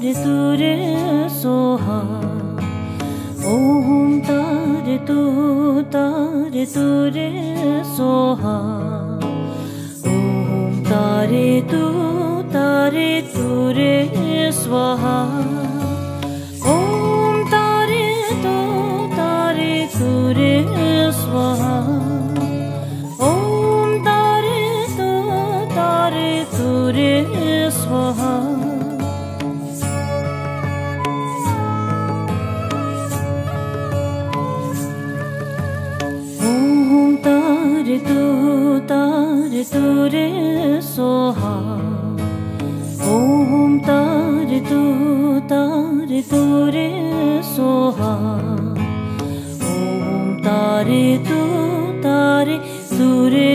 तारे तुरे सोहा। ओम तारे तुरे सोहा। ओम तारे तुरे स्वाहा। ओम तारे तुरे स्वाहा। ओम तारे तुरे स्वाहा। ओम तारे तुरे सोहा। ओम तारे तुरे सोहा। ओम तारे तुरे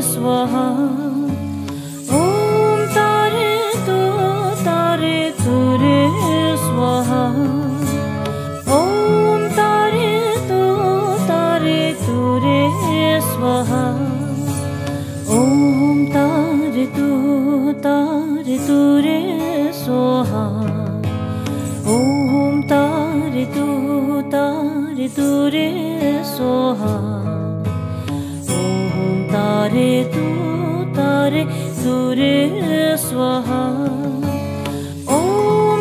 स्वाहा। ओम तारे तुरे स्वाहा। ओम तारे तुरे स्वाहा। ओम तारे तुरे स्वाहा। ओम तारे तुरे स्वाहा। ओम तारे तुरे स्वाहा। ओम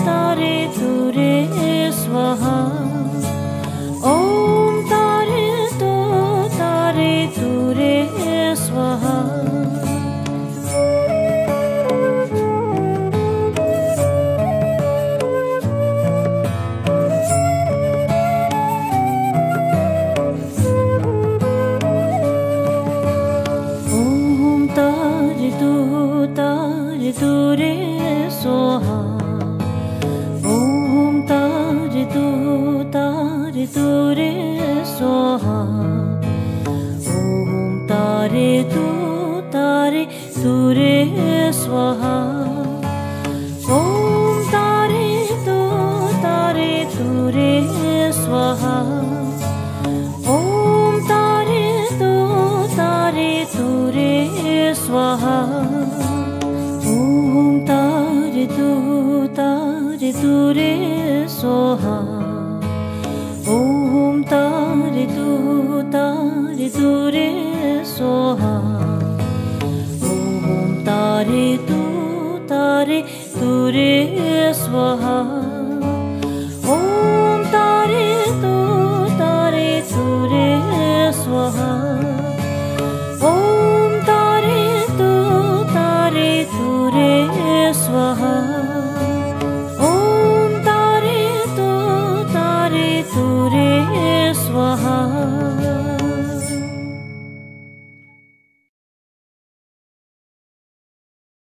तारे तुरे स्वाहा। ओम तारे तुरे स्वाहा। ओम तारे तुरे सोहा। ओम तारे तुरे सोहा। ओम तारे तुरे स्वाहा। ओम तारे तुरे स्वाहा। ओम तारे तुरे स्वाहा। ओम तारे तुरे सोहा। ओम तारे तुरे सोहा। ओम तारे तुरे स्वाहा।